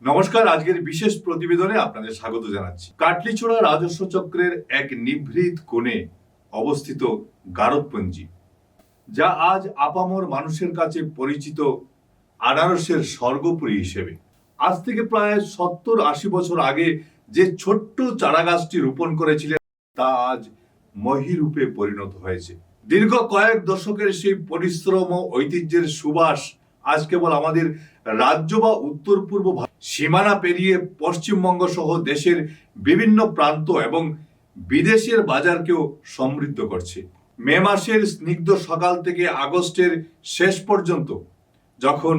নমস্কার, আজকের বিশেষ প্রতিবেদনে আপনাদের স্বাগত জানাচ্ছি। কাটলিছড়া রাজস্ব চক্রের এক নিভৃত কোণে অবস্থিত গারদপঞ্জি, যা আজ আপামর মানুষের কাছে পরিচিত আনারসের স্বর্গপুরী হিসেবে। আজ থেকে প্রায় 70-80 বছর আগে যে ছোট্ট চারাগাছটি রোপণ করেছিলেন, তা আজ মহিরূপে পরিণত হয়েছে। দীর্ঘ কয়েক দশকের সেই পরিশ্রম ও ঐতিহ্যের সুবাস আজ কেবল আমাদের রাজ্য বা উত্তর পূর্ব সীমানা পেরিয়ে পশ্চিমবঙ্গ সহ দেশের বিভিন্ন প্রান্ত এবং বিদেশের বাজারকেও সমৃদ্ধ করছে। মে মাসের স্নিগ্ধ সকাল থেকে আগস্টের শেষ পর্যন্ত, যখন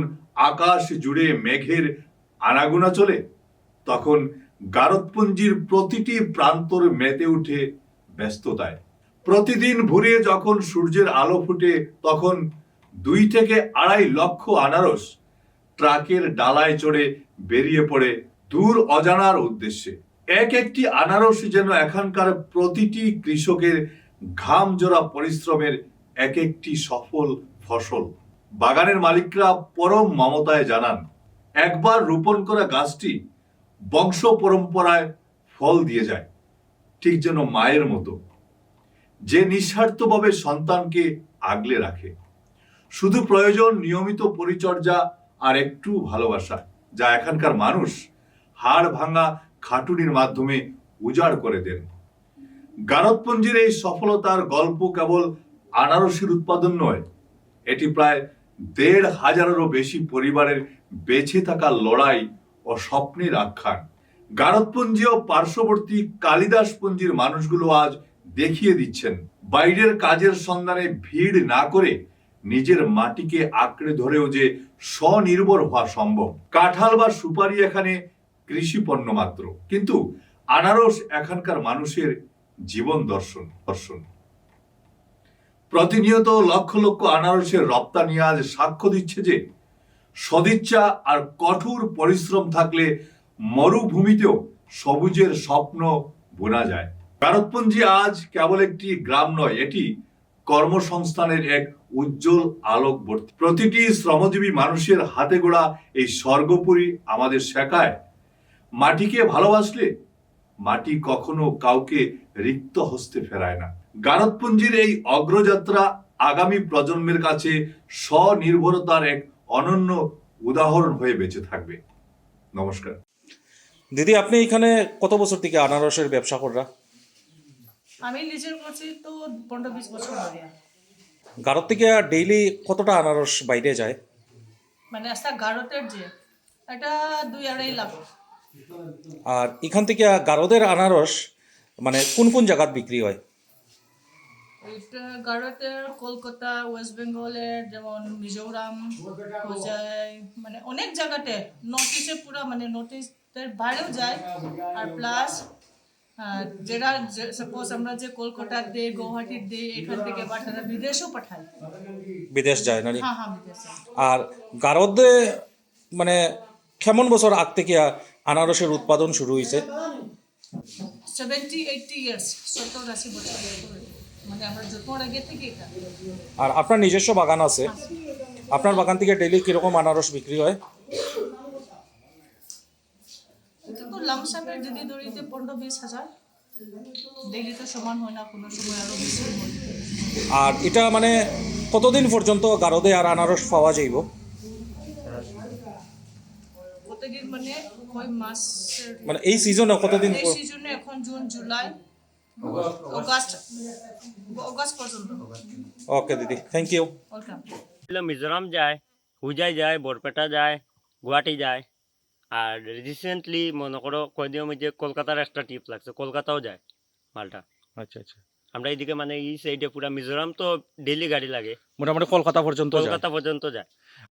আকাশ জুড়ে মেঘের আনাগোনা চলে, তখন গারদপঞ্জির প্রতিটি প্রান্তর মেতে উঠে ব্যস্ততায়। প্রতিদিন ভোরে যখন সূর্যের আলো ফুটে, তখন 2 থেকে 2.5 লক্ষ আনারস ট্রাকের ডালায় চড়ে বেরিয়ে পড়ে দূর অজানার উদ্দেশ্যে। এক একটি আনারস যেন এখানকার প্রতিটি কৃষকের ঘাম জোড়া পরিশ্রমের এক একটি সফল ফসল। বাগানের মালিকরা পরম মমতায় জানান, একবার রোপণ করা গাছটি বংশ পরম্পরায় ফল দিয়ে যায়, ঠিক যেন মায়ের মতো, যে নিঃস্বার্থভাবে সন্তানকে আগলে রাখে। শুধু প্রয়োজন নিয়মিত পরিচর্যা আর একটু ভালোবাসা, যা এখানকার মানুষ হাড় ভাঙা খাটুনির মাধ্যমে উজাড় করে দেন। গারদপঞ্জির এই সফলতার গল্প কেবল আনারসের উৎপাদন নয়, এটি প্রায় 1,500-এরও বেশি পরিবারের বেঁচে থাকার লড়াই ও স্বপ্নের আখ্যান। গারদপঞ্জি ও পার্শ্ববর্তী কালিদাসপঞ্জির মানুষগুলো আজ দেখিয়ে দিচ্ছেন, বাইরের কাজের সন্ধানে ভিড় না করে নিজের মাটিকে আঁকড়ে ধরেও যে স্বনির্ভর হওয়া সম্ভব। কাঁঠাল বা সুপারি এখানে কৃষি পণ্য মাত্র, কিন্তু আনারস এখানকার মানুষের জীবন দর্শন। প্রতিনিয়ত লক্ষ লক্ষ আনারসের রপ্তানি আজ সাক্ষ্য দিচ্ছে যে সদিচ্ছা আর কঠোর পরিশ্রম থাকলে মরুভূমিতেও সবুজের স্বপ্ন বোনা যায়। গারদপঞ্জি আজ কেবল একটি গ্রাম নয়, এটি কর্মসংস্থানের এক উজ্জ্বল আলোকবর্তী। প্রতিটি শ্রমজীবী মানুষের হাতে গড়া এই স্বর্গপুরী আমাদের শেখায়, মাটিকে ভালোবাসলে মাটি কখনো কাউকে রিক্ত হস্তে ফেরায় না। গারদপঞ্জির এই অগ্রযাত্রা আগামী প্রজন্মের কাছে স্বনির্ভরতার এক অনন্য উদাহরণ হয়ে বেঁচে থাকবে। নমস্কার। দিদি, আপনি এখানে কত বছর থেকে আনারসের ব্যবসা করা? আমি নিজের করছি তো 15-20 বছর ধরে। গারদ থেকে ডেইলি কতটা আনারস বাইরে যায়? মানে আস্তা গারতের যে এটা 2-2.5 লাখ। আর এখান থেকে গারদের আনারস মানে কোন কোন জায়গাত বিক্রি হয়? এটা গারতের কলকাতা, ওয়েস্ট বেঙ্গলের, যেমন মিজোরাম, হোজাই, মানে অনেক জায়গাতে, নর্থ ইস্টে পুরো, মানে নর্থ ইস্টের বাইরেও যায়। আর প্লাস যেটা সাপোজ আমরা যে কলকাতার দিই, গুয়াহাটির দিই, এখান থেকে পাঠায়, বিদেশেও পাঠায়। বিদেশ যায় না? হ্যাঁ হ্যাঁ, বিদেশে। আর গারদে মানে কেমন বছর আগ থেকে আনারসের উৎপাদন শুরু হয়েছে? 70-80 ইয়ার্স, 70-80 বছর ধরে। মানে আমরা জন্মের আগে থেকে এটা। আর আপনার নিজস্ব বাগান আছে, আপনার বাগান থেকে ডেইলি কিরকম আনারস বিক্রি হয়? এটা তো লামসামে যদি ধরিতে 15-20 হাজার, ডেইলি তো সমান হয় না, কোনো সময় আরো বেশি হয়। আর এটা মানে কতদিন পর্যন্ত গারদে আর আনারস পাওয়া যাইব? প্রত্যেকদিন মানে কয় মাসের, মানে এই সিজনে কতদিন? এই সিজনে এখন জুন, জুলাই, অগাস্ট পর্যন্ত। ওকে দিদি, থ্যাংক ইউ। ওয়েলকাম। মিজোরাম যায়, হুজাই যায়, বরপেটা যায়, গুয়াহাটি যায়। আর রিসেন্টলি মনে করো কয়দিন মধ্যে কলকাতার একটা ট্রিপ লাগছে, কলকাতাও যায় মালটা। আচ্ছা আচ্ছা। আমরা এইদিকে মানে এই সাইডে পুরা মিজোরাম তো ডেইলি গাড়ি লাগে, মোটামুটি কলকাতা পর্যন্ত যায়। কলকাতা পর্যন্ত যায়।